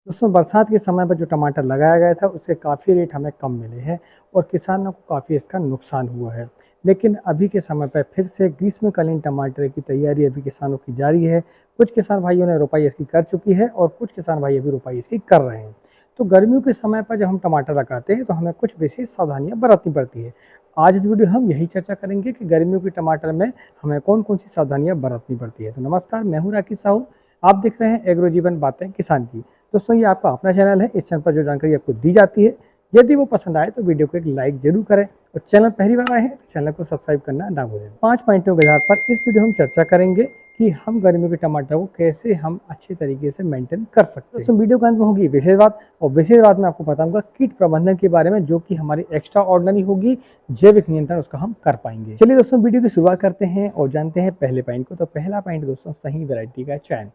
दोस्तों बरसात के समय पर जो टमाटर लगाया गया था उससे काफ़ी रेट हमें कम मिले हैं और किसानों को काफ़ी इसका नुकसान हुआ है। लेकिन अभी के समय पर फिर से ग्रीष्मकालीन टमाटर की तैयारी अभी किसानों की जारी है। कुछ किसान भाइयों ने रोपाई इसकी कर चुकी है और कुछ किसान भाई अभी रोपाई इसकी कर रहे हैं। तो गर्मियों के समय पर जब हम टमाटर लगाते हैं तो हमें कुछ विशेष सावधानियाँ बरतनी पड़ती है। आज इस वीडियो हम यही चर्चा करेंगे कि गर्मियों के टमाटर में हमें कौन कौन सी सावधानियाँ बरतनी पड़ती है। तो नमस्कार, मैं हूँ राकेश साहू। आप देख रहे हैं एग्रो जीवन बातें किसान की। दोस्तों ये आपका अपना चैनल है। इस चैनल पर जो जानकारी आपको दी जाती है, यदि वो पसंद आए तो वीडियो को एक लाइक जरूर करें और चैनल पहली बार आए हैं तो चैनल को सब्सक्राइब करना ना भूलें। 5 पॉइंटों के आधार पर इस वीडियो हम चर्चा करेंगे कि हम गर्मियों के टमाटर को कैसे हम अच्छे तरीके से मेंटेन कर सकते हैं। दोस्तों वीडियो के अंत में होगी विशेष बात, और विशेष बात में आपको बताऊंगा कीट प्रबंधन के बारे में, जो कि हमारी एक्स्ट्रा ऑर्डिनरी होगी। जैविक नियंत्रण उसका हम कर पाएंगे। चलिए दोस्तों वीडियो की शुरुआत करते हैं और जानते हैं पहले पॉइंट को। तो पहला पॉइंट दोस्तों, सही वैरायटी का चयन।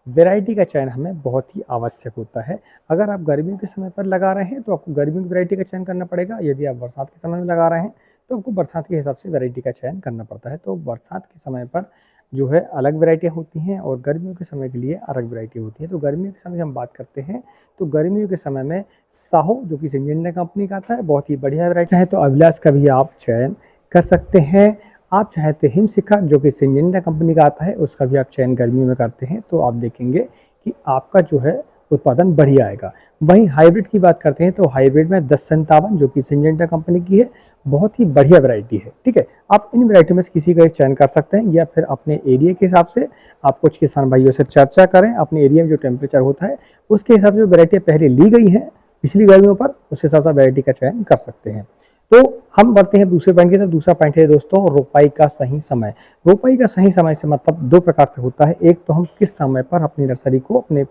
वैरायटी का चयन हमें बहुत ही आवश्यक होता है। अगर आप गर्मियों के समय पर लगा रहे हैं तो आपको गर्मियों की वैरायटी का चयन करना पड़ेगा। यदि आप बरसात के समय में लगा रहे हैं तो आपको बरसात के हिसाब से वैरायटी का चयन करना पड़ता है। तो बरसात के समय पर जो है अलग वैरायटियाँ होती हैं और गर्मियों के समय के लिए अलग वैरायटी होती है। तो गर्मियों के समय की हम बात करते हैं तो गर्मियों के समय में साहो, जो कि सिंजेंटा कंपनी का आता है, बहुत ही बढ़िया वैरायटी है। तो अभिलाष का भी आप चयन कर सकते हैं। आप चाहें तो हिम शिखर, जो कि सिंजेंटा कंपनी का आता है, उसका भी आप चयन गर्मियों में करते हैं तो आप देखेंगे कि आपका जो है उत्पादन बढ़िया आएगा। वहीं हाइब्रिड की बात करते हैं तो हाइब्रिड में 1057, जो कि सिंजेंटा कंपनी की है, बहुत ही बढ़िया वैरायटी है। ठीक है, आप इन वैरायटी में से किसी का चयन कर सकते हैं या फिर अपने एरिया के हिसाब से आप कुछ किसान भाइयों से चर्चा करें। अपने एरिया में जो टेम्परेचर होता है उसके हिसाब से जो वैरायटी पहले ली गई है पिछली गर्मियों पर, उस हिसाब से वैरायटी का चयन कर सकते हैं। तो हम बढ़ते हैं दूसरे पॉइंट की तरफ। दूसरा पॉइंट है दोस्तों, रोपाई का सही समय। रोपाई का सही समय से मतलब दो प्रकार से होता है। एक तो हम किस समय पर अपनी नर्सरी को अपने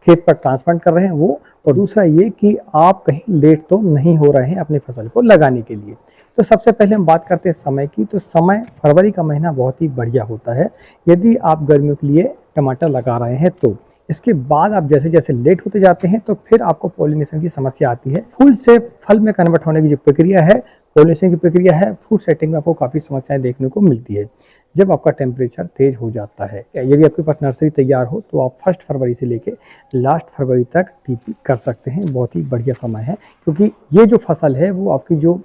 खेत पर ट्रांसप्लांट कर रहे हैं वो, और दूसरा ये कि आप कहीं लेट तो नहीं हो रहे हैं अपनी फसल को लगाने के लिए। तो सबसे पहले हम बात करते हैं समय की। तो समय, फरवरी का महीना बहुत ही बढ़िया होता है यदि आप गर्मियों के लिए टमाटर लगा रहे हैं तो। इसके बाद आप जैसे जैसे लेट होते जाते हैं तो फिर आपको पॉलिनेशन की समस्या आती है। फूल से फल में कन्वर्ट होने की जो प्रक्रिया है, पॉलिनेशन की प्रक्रिया है, फ्रूट सेटिंग में आपको काफ़ी समस्याएं देखने को मिलती है जब आपका टेम्परेचर तेज हो जाता है। यदि आपके पास नर्सरी तैयार हो तो आप 1 फरवरी से लेके लास्ट फरवरी तक टीपी कर सकते हैं। बहुत ही बढ़िया समय है, क्योंकि ये जो फसल है वो आपकी जो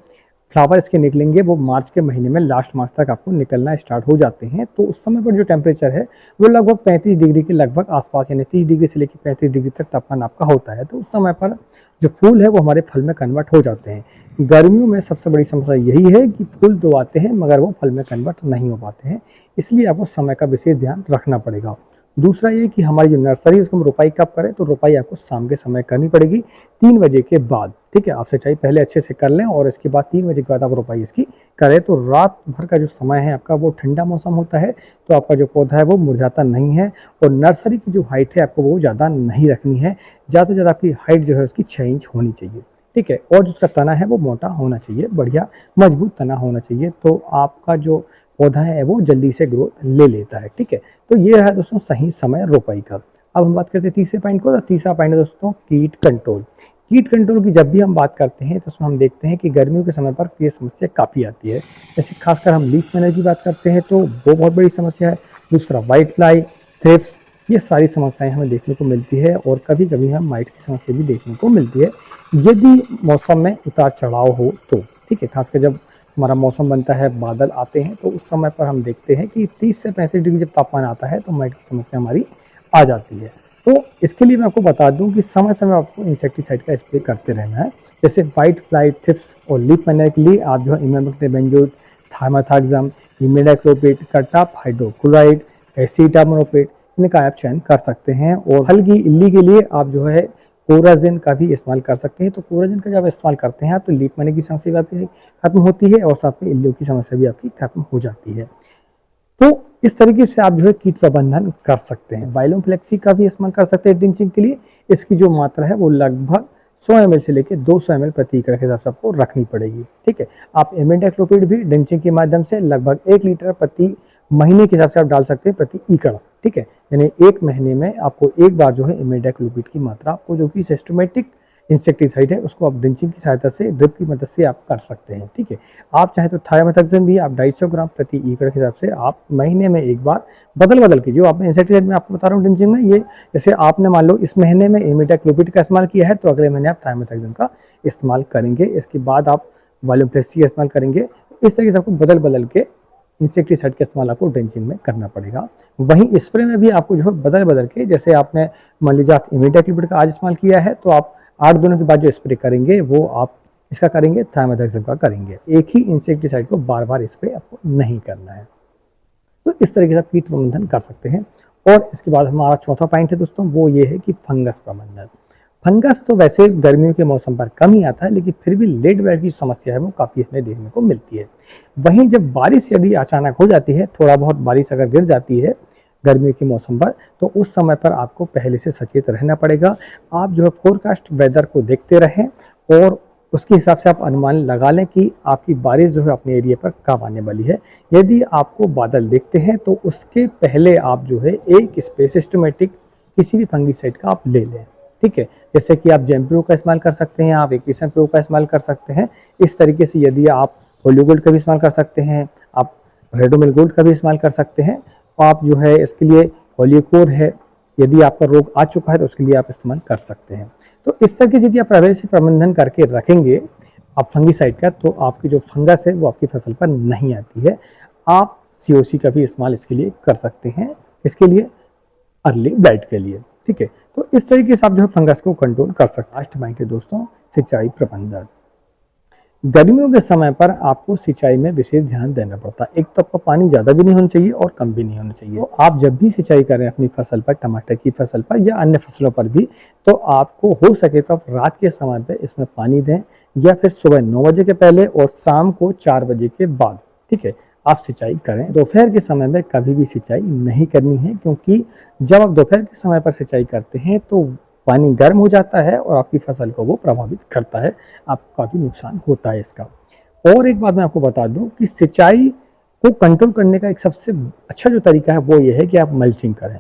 फ्लावर इसके निकलेंगे वो मार्च के महीने में, लास्ट मार्च तक आपको निकलना स्टार्ट हो जाते हैं। तो उस समय पर जो टेम्परेचर है वो लगभग 35 डिग्री के लगभग आसपास, यानी 30 डिग्री से लेकर 35 डिग्री तक तापमान आपका होता है। तो उस समय पर जो फूल है वो हमारे फल में कन्वर्ट हो जाते हैं। गर्मियों में सबसे बड़ी समस्या यही है कि फूल तो आते हैं मगर वो फल में कन्वर्ट नहीं हो पाते हैं, इसलिए आपको समय का विशेष ध्यान रखना पड़ेगा। दूसरा ये कि हमारी जो नर्सरी है उसको हम रोपाई कब करें, तो रोपाई आपको शाम के समय करनी पड़ेगी 3 बजे के बाद। ठीक है, आप सिंचाई पहले अच्छे से कर लें और इसके बाद 3 बजे के बाद आप रोपाई इसकी करें। तो रात भर का जो समय है आपका वो ठंडा मौसम होता है, तो आपका जो पौधा है वो मुरझाता नहीं है। और नर्सरी की जो हाइट है आपको वो ज़्यादा नहीं रखनी है। ज़्यादा से ज़्यादा आपकी हाइट जो है उसकी 6 इंच होनी चाहिए। ठीक है, और जो उसका तना है वो मोटा होना चाहिए, बढ़िया मजबूत तना होना चाहिए, तो आपका जो पौधा है वो जल्दी से ग्रोथ ले लेता है। ठीक है, तो ये रहा दोस्तों सही समय रोपाई का। अब हम बात करते हैं तीसरे पॉइंट को। तो तीसरा पॉइंट है दोस्तों कीट कंट्रोल। कीट कंट्रोल की जब भी हम बात करते हैं तो उसमें हम देखते हैं कि गर्मियों के समय पर ये समस्या काफ़ी आती है। जैसे खासकर हम लीफ माइनर की बात करते हैं तो वो बहुत बड़ी समस्या है। दूसरा व्हाइट फ्लाई, थ्रिप्स, ये सारी समस्याएं हमें देखने को मिलती है और कभी कभी हम माइट की समस्या भी देखने को मिलती है यदि मौसम में उतार चढ़ाव हो तो। ठीक है, खासकर जब हमारा मौसम बनता है, बादल आते हैं, तो उस समय पर हम देखते हैं कि 30 से 35 डिग्री जब तापमान आता है तो माइट की समस्या हमारी आ जाती है। तो इसके लिए मैं आपको बता दूं कि समय समय आपको इंसेक्टिसाइड का स्प्रे करते रहना है। जैसे व्हाइट फ्लाई, थ्रिप्स और लीफ माइनर के लिए आप जो है इमामेक्टिन, थाइमेथाक्सम, इमिडाक्लोपिड, कटाप हाइड्रोक्लोराइड, एसिटामिनोफेट, इनका आप चयन कर सकते हैं। और हल्की इल्ली के लिए आप जो है कोराजिन का भी इस्तेमाल कर सकते हैं। तो कोराजिन का जब इस्तेमाल करते हैं तो लीफ माइनर की समस्या भी आपकी खत्म होती है और साथ में इल्लियों की समस्या भी आपकी खत्म हो जाती है। तो इस तरीके से आप जो है कीट प्रबंधन कर सकते हैं। वाइलोम फ्लेक्सी का भी इस्तेमाल कर सकते हैं ड्रिंचिंग के लिए। इसकी जो मात्रा है वो लगभग 100 ml से लेकर 200 ml प्रति एकड़ के हिसाब से आपको रखनी पड़ेगी। ठीक है, आप इमिडाक्लोपिड भी ड्रिंचिंग के माध्यम से लगभग 1 लीटर प्रति महीने के हिसाब से आप डाल सकते हैं प्रति एकड़। ठीक है, यानी 1 महीने में आपको एक बार जो है इमिडाक्लोपिड की मात्रा आपको जो कि सिस्टमेटिक इंसेक्टिसाइड है उसको आप ड्रिंचिंग की सहायता से, ड्रिप की मदद से आप कर सकते हैं। ठीक है, आप चाहे तो थायोमेथाक्सिन भी आप 250 ग्राम प्रति एकड़ के हिसाब से आप महीने में एक बार बदल बदल के, जो आपने इंसेक्टिसाइड में आपको बता रहा हूँ ड्रिंचिंग में, ये जैसे आपने मान लो इस महीने में इमिडाक्लोपिड का इस्तेमाल किया है तो अगले महीने आप थायोमेथाक्सिन का इस्तेमाल करेंगे, इसके बाद आप वॉल्यूमफ्लेक्सी का इस्तेमाल करेंगे। इस तरीके से आपको बदल बदल के इंसेक्टिसाइड का इस्तेमाल आपको ड्रेंचिंग में करना पड़ेगा। वहीं स्प्रे में भी आपको जो है बदल बदल के, जैसे आपने मान लीजिए आप इमिडाक्लोपिड का आज इस्तेमाल किया है तो आप 8 दिनों के बाद जो स्प्रे करेंगे वो आप इसका करेंगे, थायोमेथाक्सिन का करेंगे। एक ही इंसेक्टिसाइड को बार बार स्प्रे आपको नहीं करना है। तो इस तरीके से आप कीट प्रबंधन कर सकते हैं। और इसके बाद हमारा चौथा पॉइंट है दोस्तों, वो ये है कि फंगस प्रबंधन। फंगस तो वैसे गर्मियों के मौसम पर कम ही आता है, लेकिन फिर भी लेट ब्लाइट की समस्या है वो काफ़ी हमें देखने को मिलती है। वहीं जब बारिश यदि अचानक हो जाती है, थोड़ा बहुत बारिश अगर गिर जाती है गर्मियों के मौसम पर, तो उस समय पर आपको पहले से सचेत रहना पड़ेगा। आप जो है फोरकास्ट वेदर को देखते रहें और उसके हिसाब से आप अनुमान लगा लें कि आपकी बारिश जो है अपने एरिया पर कब आने वाली है। यदि आपको बादल देखते हैं तो उसके पहले आप जो है एक स्प्रे सिस्टमेटिक किसी भी फंगीसाइड का आप ले लें। ठीक है, जैसे कि आप जेम्प्रो का इस्तेमाल कर सकते हैं, आप एक्विसन प्रो का इस्तेमाल कर सकते हैं। इस तरीके से यदि आप होली गोल्ड का भी इस्तेमाल कर सकते हैं, आप रेडोमिल गोल्ड का भी इस्तेमाल कर सकते हैं। आप जो है इसके लिए होलीकोर है, यदि आपका रोग आ चुका है तो उसके लिए आप इस्तेमाल कर सकते हैं। तो इस तरीके से यदि आप पहले से प्रबंधन करके रखेंगे आप फंगीसाइड का, तो आपकी जो फंगस है वो आपकी फसल पर नहीं आती है। आप COC का भी इस्तेमाल इसके लिए कर सकते हैं, इसके लिए अर्ली ब्लाइट के लिए। ठीक है, तो इस तरीके से आप जो है फंगस को कंट्रोल कर सकते हैं। लास्ट पॉइंट है दोस्तों, सिंचाई प्रबंधन। गर्मियों के समय पर आपको सिंचाई में विशेष ध्यान देना पड़ता है। एक तो आपका पानी ज़्यादा भी नहीं होना चाहिए और कम भी नहीं होना चाहिए। तो आप जब भी सिंचाई करें अपनी फसल पर, टमाटर की फसल पर या अन्य फसलों पर भी, तो आपको हो सके तो आप रात के समय पे इसमें पानी दें, या फिर सुबह 9 बजे के पहले और शाम को 4 बजे के बाद। ठीक है, आप सिंचाई करें। दोपहर के समय में कभी भी सिंचाई नहीं करनी है, क्योंकि जब आप दोपहर के समय पर सिंचाई करते हैं तो पानी गर्म हो जाता है और आपकी फसल को वो प्रभावित करता है, आपको काफ़ी नुकसान होता है इसका। और एक बात मैं आपको बता दूं कि सिंचाई को कंट्रोल करने का एक सबसे अच्छा जो तरीका है वो ये है कि आप मल्चिंग करें।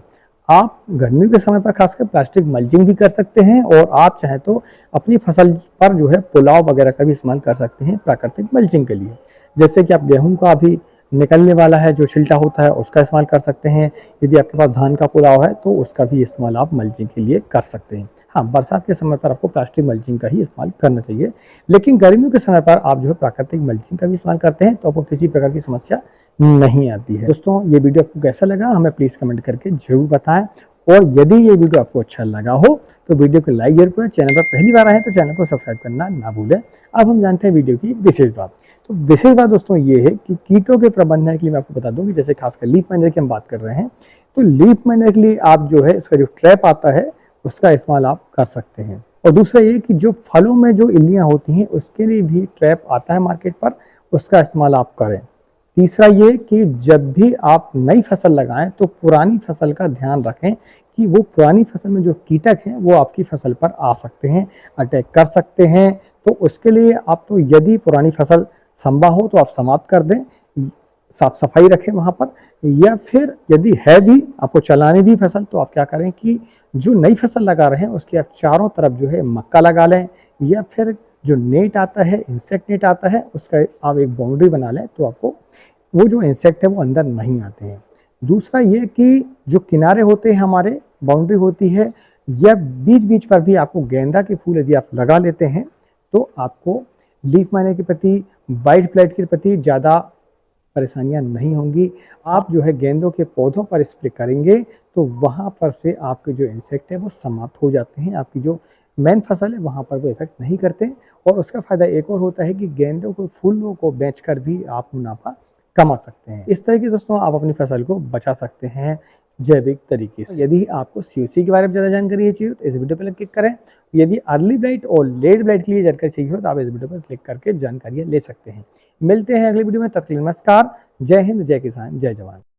आप गर्मियों के समय पर खासकर प्लास्टिक मल्चिंग भी कर सकते हैं, और आप चाहें तो अपनी फसल पर जो है पुलाव वगैरह का भी इस्तेमाल कर सकते हैं प्राकृतिक मल्चिंग के लिए। जैसे कि आप गेहूँ का भी निकलने वाला है जो छिलटा होता है उसका इस्तेमाल कर सकते हैं। यदि आपके पास धान का पुलाव है तो उसका भी इस्तेमाल आप मल्चिंग के लिए कर सकते हैं। हाँ, बरसात के समय पर आपको प्लास्टिक मल्चिंग का ही इस्तेमाल करना चाहिए, लेकिन गर्मियों के समय पर आप जो है प्राकृतिक मल्चिंग का भी इस्तेमाल करते हैं तो आपको किसी प्रकार की समस्या नहीं आती है। दोस्तों, ये वीडियो आपको कैसा लगा हमें प्लीज़ कमेंट करके जरूर बताएं, और यदि ये वीडियो आपको अच्छा लगा हो तो वीडियो को लाइक जरूर करें। चैनल पर पहली बार आए तो चैनल को सब्सक्राइब करना ना भूलें। अब हम जानते हैं वीडियो की विशेष बात। तो विशेष बात दोस्तों ये है कि कीटों के प्रबंधन के लिए मैं आपको बता दूं कि जैसे खासकर लीफ माइनर की हम बात कर रहे हैं, तो लीफ माइनर के लिए आप जो है इसका जो ट्रैप आता है उसका इस्तेमाल आप कर सकते हैं। और दूसरा ये कि जो फलों में जो इल्लियाँ होती हैं उसके लिए भी ट्रैप आता है मार्केट पर, उसका इस्तेमाल आप करें। तीसरा ये कि जब भी आप नई फसल लगाएं तो पुरानी फसल का ध्यान रखें कि वो पुरानी फसल में जो कीटक हैं वो आपकी फसल पर आ सकते हैं, अटैक कर सकते हैं। तो उसके लिए आप तो यदि पुरानी फसल संभव हो तो आप समाप्त कर दें, साफ सफाई रखें वहाँ पर, या फिर यदि है भी आपको चलानी भी फसल तो आप क्या करें कि जो नई फसल लगा रहे हैं उसके आप चारों तरफ जो है मक्का लगा लें, या फिर जो नेट आता है, इंसेक्ट नेट आता है, उसका आप एक बाउंड्री बना लें तो आपको वो जो इंसेक्ट है वो अंदर नहीं आते हैं। दूसरा ये कि जो किनारे होते हैं हमारे, बाउंड्री होती है, या बीच बीच पर भी आपको गेंदा के फूल यदि आप लगा लेते हैं तो आपको लीफ माइनर के प्रति, वाइट ब्लाइट के प्रति ज़्यादा परेशानियां नहीं होंगी। आप जो है गेंदों के पौधों पर स्प्रे करेंगे तो वहाँ पर से आपके जो इंसेक्ट है वो समाप्त हो जाते हैं, आपकी जो मेन फसल है वहाँ पर वो इफेक्ट नहीं करते। और उसका फ़ायदा एक और होता है कि गेंदों को, फूलों को बेचकर भी आप मुनाफा कमा सकते हैं। इस तरह की दोस्तों आप अपनी फसल को बचा सकते हैं जैविक तरीके से। यदि आपको COC के बारे में ज़्यादा जानकारी चाहिए तो इस वीडियो पर क्लिक करें। यदि अर्ली ब्लाइट और लेट ब्लाइट के लिए जानकारी चाहिए हो तो आप इस वीडियो पर क्लिक करके जानकारियाँ ले सकते हैं। मिलते हैं अगली वीडियो में, तब तक नमस्कार, जय हिंद, जय किसान, जय जवान।